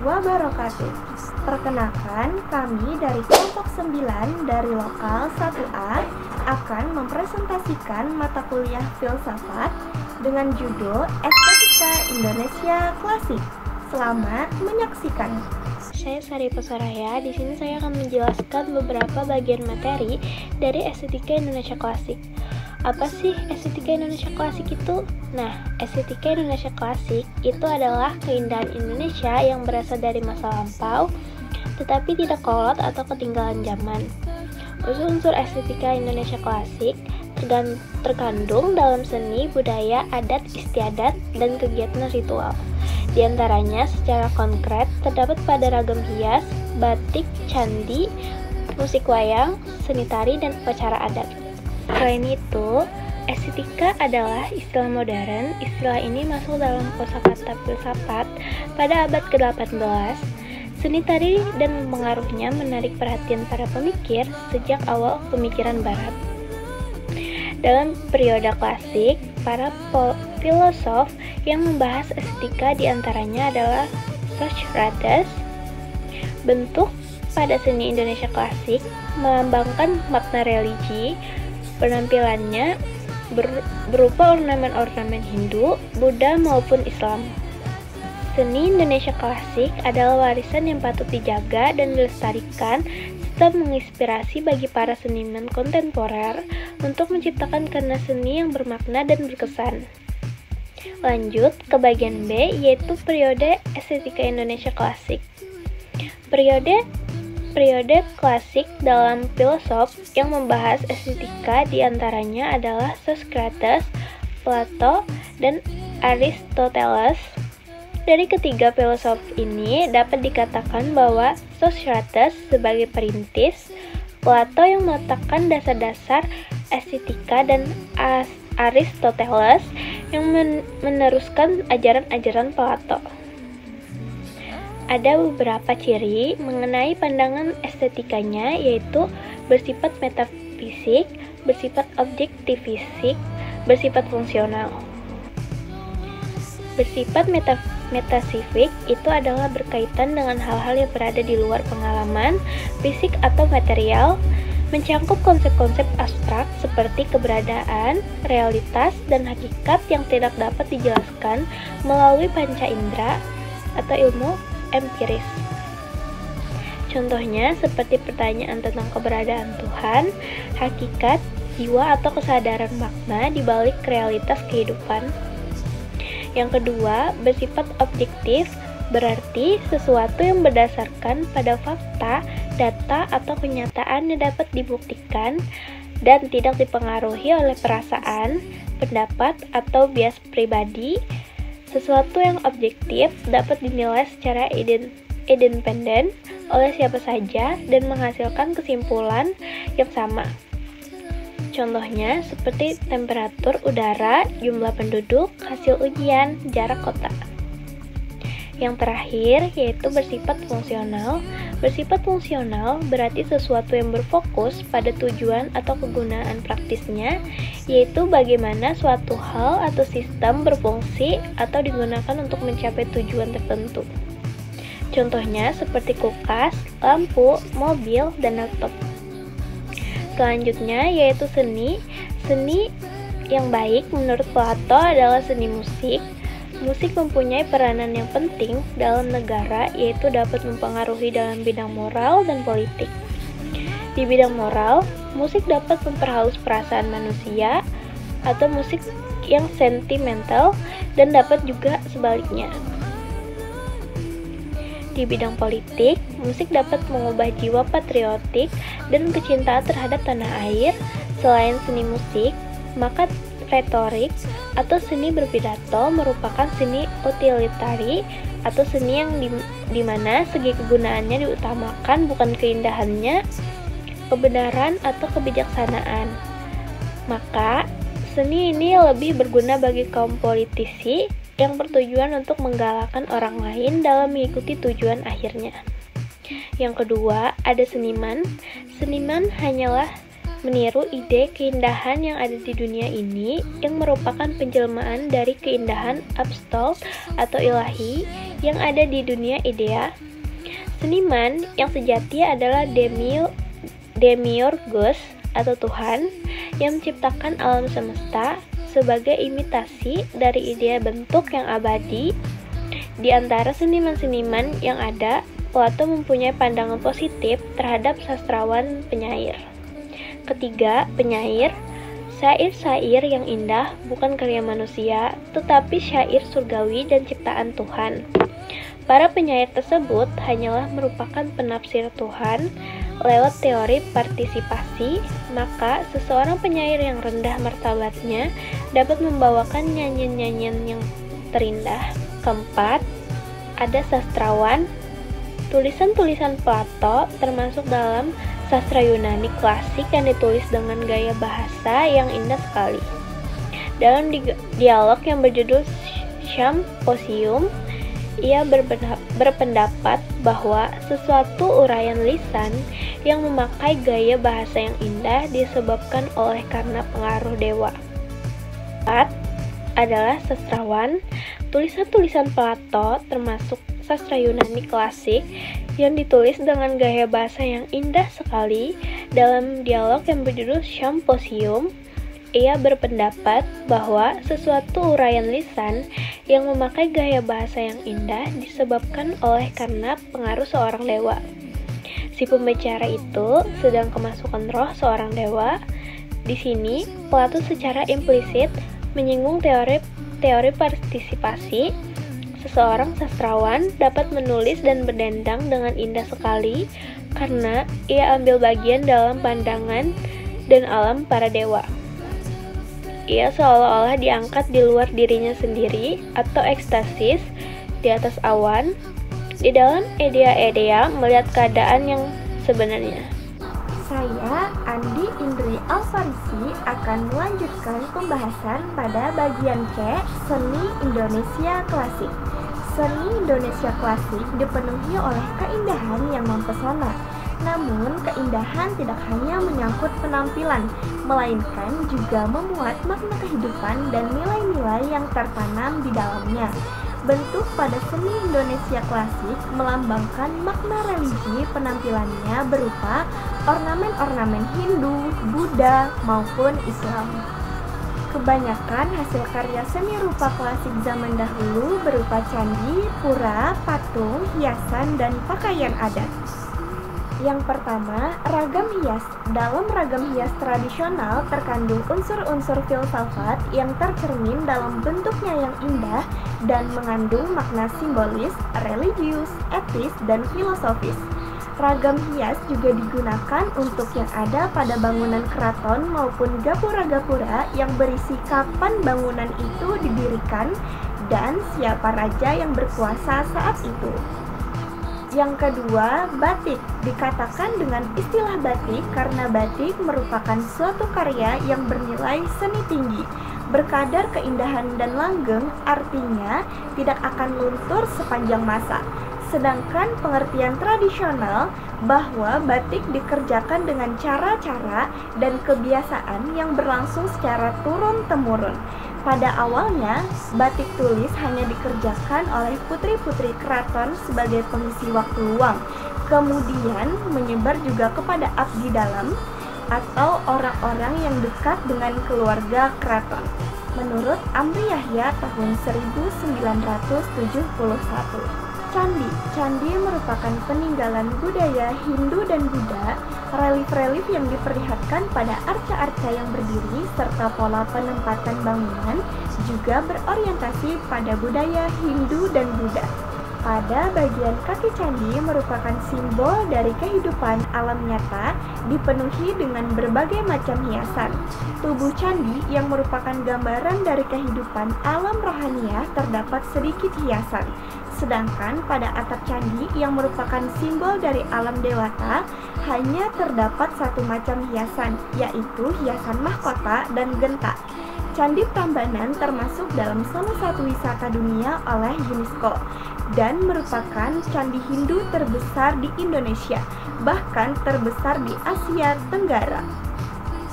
wabarakatuh. Perkenalkan, kami dari kelompok 9 dari lokal 1A akan mempresentasikan mata kuliah filsafat dengan judul Estetika Indonesia Klasik. Selamat menyaksikan. Saya Saripa Soraya. Di sini saya akan menjelaskan beberapa bagian materi dari Estetika Indonesia Klasik. Apa sih estetika Indonesia klasik itu? Nah, estetika Indonesia klasik itu adalah keindahan Indonesia yang berasal dari masa lampau, tetapi tidak kolot atau ketinggalan zaman. Unsur-unsur estetika Indonesia klasik terkandung dalam seni, budaya, adat, istiadat, dan kegiatan ritual. Di antaranya secara konkret terdapat pada ragam hias, batik, candi, musik wayang, seni tari, dan upacara adat. Selain itu, estetika adalah istilah modern. Istilah ini masuk dalam kosakata filsafat pada abad ke-18. Seni tari dan pengaruhnya menarik perhatian para pemikir sejak awal pemikiran barat. Dalam periode klasik, para filosof yang membahas estetika diantaranya adalah Socrates. Bentuk pada seni Indonesia klasik melambangkan makna religi. Penampilannya berupa ornamen-ornamen Hindu, Buddha maupun Islam. Seni Indonesia klasik adalah warisan yang patut dijaga dan dilestarikan serta menginspirasi bagi para seniman kontemporer untuk menciptakan karya seni yang bermakna dan berkesan. Lanjut ke bagian B, yaitu periode estetika Indonesia klasik. Periode klasik dalam filosof yang membahas estetika diantaranya adalah Socrates, Plato, dan Aristoteles. Dari ketiga filosof ini dapat dikatakan bahwa Socrates sebagai perintis, Plato yang meletakkan dasar-dasar estetika, dan Aristoteles yang meneruskan ajaran-ajaran Plato. Ada beberapa ciri mengenai pandangan estetikanya, yaitu bersifat metafisik, bersifat objektifisik, bersifat fungsional. Bersifat metasifik itu adalah berkaitan dengan hal-hal yang berada di luar pengalaman, fisik atau material, mencangkup konsep-konsep abstrak seperti keberadaan, realitas, dan hakikat yang tidak dapat dijelaskan melalui panca indera atau ilmu empiris. Contohnya seperti pertanyaan tentang keberadaan Tuhan, hakikat, jiwa atau kesadaran makna di balik realitas kehidupan. Yang kedua, bersifat objektif, berarti sesuatu yang berdasarkan pada fakta, data, atau kenyataan yang dapat dibuktikan dan tidak dipengaruhi oleh perasaan, pendapat, atau bias pribadi. Sesuatu yang objektif dapat dinilai secara independen oleh siapa saja dan menghasilkan kesimpulan yang sama. Contohnya seperti temperatur udara, jumlah penduduk, hasil ujian, jarak kota. Yang terakhir yaitu bersifat fungsional. Bersifat fungsional berarti sesuatu yang berfokus pada tujuan atau kegunaan praktisnya, yaitu bagaimana suatu hal atau sistem berfungsi atau digunakan untuk mencapai tujuan tertentu. Contohnya seperti kulkas, lampu, mobil, dan laptop. Selanjutnya yaitu seni. Seni yang baik menurut Plato adalah seni musik. Musik mempunyai peranan yang penting dalam negara, yaitu dapat mempengaruhi dalam bidang moral dan politik. Di bidang moral, musik dapat memperhalus perasaan manusia atau musik yang sentimental, dan dapat juga sebaliknya. Di bidang politik, musik dapat mengubah jiwa patriotik dan kecintaan terhadap tanah air. Selain seni musik, maka retorik atau seni berpidato merupakan seni utilitari atau seni yang dimana segi kegunaannya diutamakan bukan keindahannya, kebenaran atau kebijaksanaan. Maka seni ini lebih berguna bagi kaum politisi yang bertujuan untuk menggalakkan orang lain dalam mengikuti tujuan akhirnya. Yang kedua, ada seniman. Seniman hanyalah meniru ide keindahan yang ada di dunia ini yang merupakan penjelmaan dari keindahan absolut atau ilahi yang ada di dunia idea. Seniman yang sejati adalah demiurgus atau Tuhan yang menciptakan alam semesta sebagai imitasi dari ide bentuk yang abadi. Di antara seniman-seniman yang ada, Plato mempunyai pandangan positif terhadap sastrawan penyair. Ketiga, penyair. Syair-syair yang indah bukan karya manusia, tetapi syair surgawi dan ciptaan Tuhan. Para penyair tersebut hanyalah merupakan penafsir Tuhan lewat teori partisipasi, maka seseorang penyair yang rendah martabatnya dapat membawakan nyanyian-nyanyian yang terindah. Keempat, ada sastrawan. Tulisan-tulisan Plato termasuk dalam sastra Yunani klasik yang ditulis dengan gaya bahasa yang indah sekali. Dalam dialog yang berjudul Symposium, ia berpendapat bahwa sesuatu uraian lisan yang memakai gaya bahasa yang indah disebabkan oleh karena pengaruh dewa. 4. Adalah sastrawan. Tulisan-tulisan Plato termasuk sastra Yunani klasik yang ditulis dengan gaya bahasa yang indah sekali. Dalam dialog yang berjudul Symposium, ia berpendapat bahwa sesuatu uraian lisan yang memakai gaya bahasa yang indah disebabkan oleh karena pengaruh seorang dewa. Si pembicara itu sedang kemasukan roh seorang dewa. Di sini, Plato secara implisit menyinggung teori partisipasi. Seseorang sastrawan dapat menulis dan berdendang dengan indah sekali karena ia ambil bagian dalam pandangan dan alam para dewa. Ia seolah-olah diangkat di luar dirinya sendiri atau ekstasis di atas awan, di dalam idea-idea melihat keadaan yang sebenarnya. Saya, Andi Indri Alfarisi, akan melanjutkan pembahasan pada bagian C, Seni Indonesia Klasik. Seni Indonesia Klasik dipenuhi oleh keindahan yang mempesona. Namun, keindahan tidak hanya menyangkut penampilan, melainkan juga memuat makna kehidupan dan nilai-nilai yang tertanam di dalamnya. Bentuk pada seni Indonesia klasik melambangkan makna religi penampilannya berupa ornamen-ornamen Hindu, Buddha, maupun Islam. Kebanyakan hasil karya seni rupa klasik zaman dahulu berupa candi, pura, patung, hiasan, dan pakaian adat. Yang pertama, ragam hias. Dalam ragam hias tradisional terkandung unsur-unsur filsafat yang tercermin dalam bentuknya yang indah dan mengandung makna simbolis, religius, etis, dan filosofis. Ragam hias juga digunakan untuk yang ada pada bangunan keraton maupun gapura-gapura yang berisi kapan bangunan itu didirikan dan siapa raja yang berkuasa saat itu. Yang kedua, batik. Dikatakan dengan istilah batik karena batik merupakan suatu karya yang bernilai seni tinggi, berkadar keindahan dan langgeng, artinya tidak akan luntur sepanjang masa. Sedangkan pengertian tradisional bahwa batik dikerjakan dengan cara-cara dan kebiasaan yang berlangsung secara turun-temurun. Pada awalnya, batik tulis hanya dikerjakan oleh putri-putri keraton sebagai pengisi waktu luang. Kemudian menyebar juga kepada abdi dalam atau orang-orang yang dekat dengan keluarga keraton. Menurut Amri Yahya tahun 1971. Candi merupakan peninggalan budaya Hindu dan Buddha. Relief-relief yang diperlihatkan pada arca-arca yang berdiri serta pola penempatan bangunan juga berorientasi pada budaya Hindu dan Buddha. Pada bagian kaki candi merupakan simbol dari kehidupan alam nyata, dipenuhi dengan berbagai macam hiasan. Tubuh candi yang merupakan gambaran dari kehidupan alam rohaniah terdapat sedikit hiasan. Sedangkan pada atap candi yang merupakan simbol dari alam dewata hanya terdapat satu macam hiasan, yaitu hiasan mahkota dan genta. Candi Prambanan termasuk dalam salah satu wisata dunia oleh UNESCO dan merupakan candi Hindu terbesar di Indonesia, bahkan terbesar di Asia Tenggara.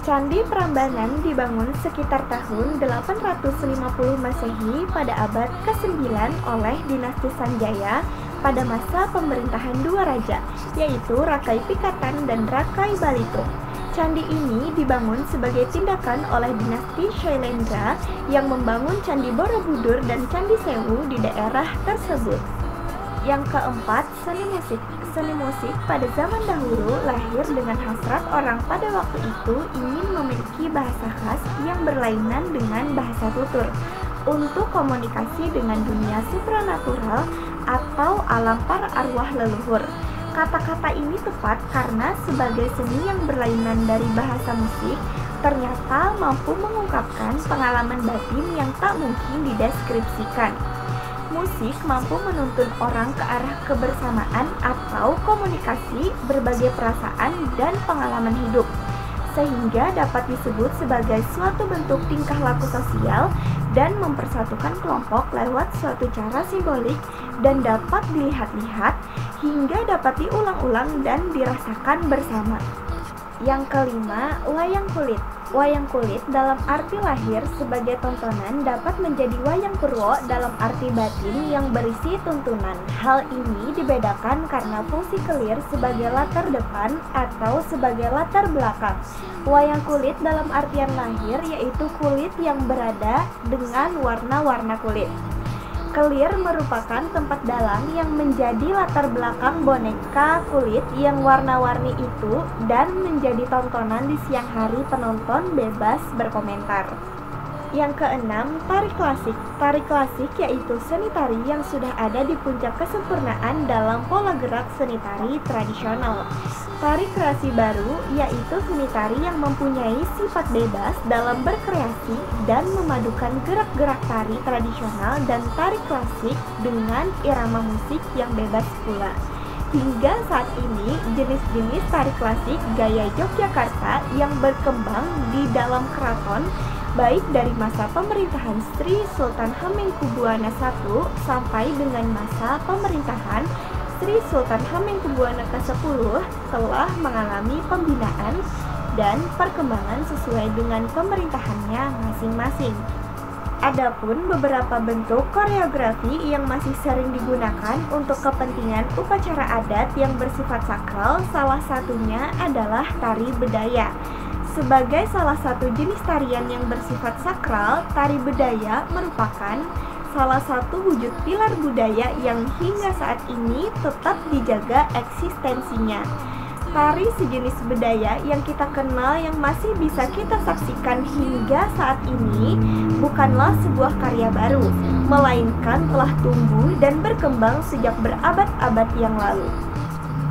Candi Prambanan dibangun sekitar tahun 850 Masehi pada abad ke-9 oleh dinasti Sanjaya pada masa pemerintahan dua raja, yaitu Rakai Pikatan dan Rakai Balitung. Candi ini dibangun sebagai tindakan oleh dinasti Shailendra yang membangun Candi Borobudur dan Candi Sewu di daerah tersebut. Yang keempat, seni musik. Seni musik pada zaman dahulu lahir dengan hasrat orang pada waktu itu ingin memiliki bahasa khas yang berlainan dengan bahasa tutur untuk komunikasi dengan dunia supranatural atau alam para arwah leluhur. Kata-kata ini tepat karena sebagai seni yang berlainan dari bahasa musik, ternyata mampu mengungkapkan pengalaman batin yang tak mungkin dideskripsikan. Musik mampu menuntun orang ke arah kebersamaan atau komunikasi berbagai perasaan dan pengalaman hidup, sehingga dapat disebut sebagai suatu bentuk tingkah laku sosial dan mempersatukan kelompok lewat suatu cara simbolik dan dapat dilihat-lihat hingga dapat diulang-ulang dan dirasakan bersama. Yang kelima, wayang kulit. Wayang kulit dalam arti lahir sebagai tontonan dapat menjadi wayang purwo dalam arti batin yang berisi tuntunan. Hal ini dibedakan karena fungsi kelir sebagai latar depan atau sebagai latar belakang. Wayang kulit dalam artian lahir yaitu kulit yang berada dengan warna-warna kulit. Kelir merupakan tempat dalam yang menjadi latar belakang boneka kulit yang warna-warni itu dan menjadi tontonan di siang hari penonton bebas berkomentar. Yang keenam, tari klasik. Tari klasik yaitu seni tari yang sudah ada di puncak kesempurnaan dalam pola gerak seni tari tradisional. Tari kreasi baru yaitu seni tari yang mempunyai sifat bebas dalam berkreasi dan memadukan gerak-gerak tari tradisional dan tari klasik dengan irama musik yang bebas pula. Hingga saat ini, jenis-jenis tari klasik gaya Yogyakarta yang berkembang di dalam keraton baik dari masa pemerintahan Sri Sultan Hamengkubuwana I sampai dengan masa pemerintahan Sri Sultan Hamengkubuwana ke-10 telah mengalami pembinaan dan perkembangan sesuai dengan pemerintahannya masing-masing. Adapun beberapa bentuk koreografi yang masih sering digunakan untuk kepentingan upacara adat yang bersifat sakral, salah satunya adalah tari bedaya. Sebagai salah satu jenis tarian yang bersifat sakral, tari bedaya merupakan salah satu wujud pilar budaya yang hingga saat ini tetap dijaga eksistensinya. Tari sejenis bedaya yang kita kenal yang masih bisa kita saksikan hingga saat ini bukanlah sebuah karya baru, melainkan telah tumbuh dan berkembang sejak berabad-abad yang lalu.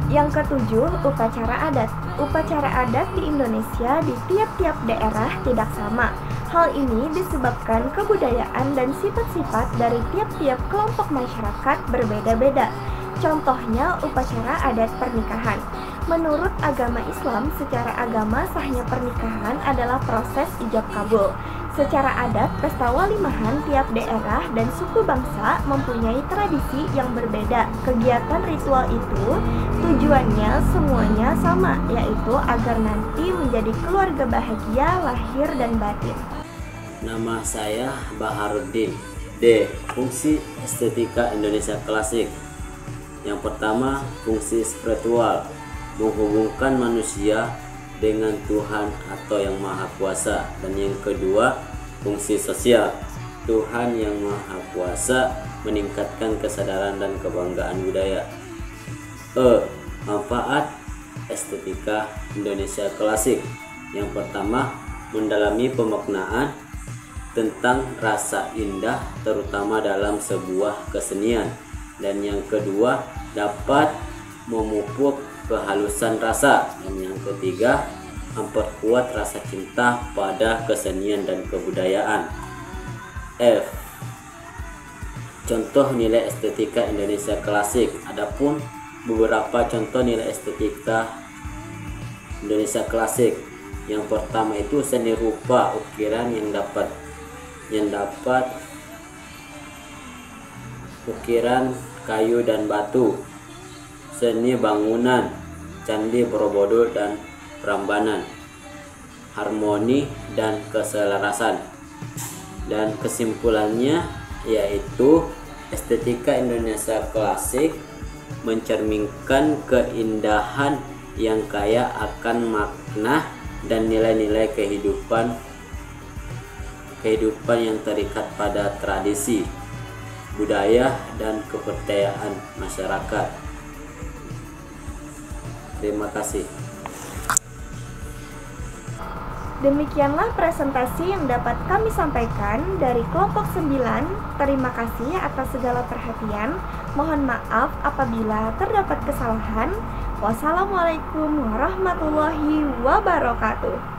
Yang ketujuh, upacara adat. Upacara adat di Indonesia di tiap-tiap daerah tidak sama. Hal ini disebabkan kebudayaan dan sifat-sifat dari tiap-tiap kelompok masyarakat berbeda-beda. Contohnya upacara adat pernikahan. Menurut agama Islam, secara agama sahnya pernikahan adalah proses ijab kabul. Secara adat, pesta walimahan tiap daerah dan suku bangsa mempunyai tradisi yang berbeda. Kegiatan ritual itu tujuannya semuanya sama, yaitu agar nanti menjadi keluarga bahagia lahir dan batin. Nama saya Baharudin. D. Fungsi estetika Indonesia klasik. Yang pertama, fungsi spiritual, menghubungkan manusia dengan Tuhan atau Yang Maha Kuasa. Dan yang kedua, fungsi sosial, Tuhan Yang Maha Kuasa meningkatkan kesadaran dan kebanggaan budaya. Manfaat estetika Indonesia klasik. Yang pertama, mendalami pemaknaan tentang rasa indah terutama dalam sebuah kesenian. Dan yang kedua, dapat memupuk kehalusan rasa. Dan yang ketiga, memperkuat rasa cinta pada kesenian dan kebudayaan. F. Contoh nilai estetika Indonesia klasik. Adapun beberapa contoh nilai estetika Indonesia klasik. Yang pertama itu seni rupa ukiran yang dapat ukiran kayu dan batu, seni bangunan Candi Borobudur dan Prambanan, harmoni, dan keselarasan. Dan kesimpulannya yaitu estetika Indonesia klasik mencerminkan keindahan yang kaya akan makna dan nilai-nilai kehidupan yang terikat pada tradisi, budaya, dan kepercayaan masyarakat. Terima kasih. Demikianlah presentasi yang dapat kami sampaikan dari kelompok 9. Terima kasih atas segala perhatian. Mohon maaf apabila terdapat kesalahan. Wassalamualaikum warahmatullahi wabarakatuh.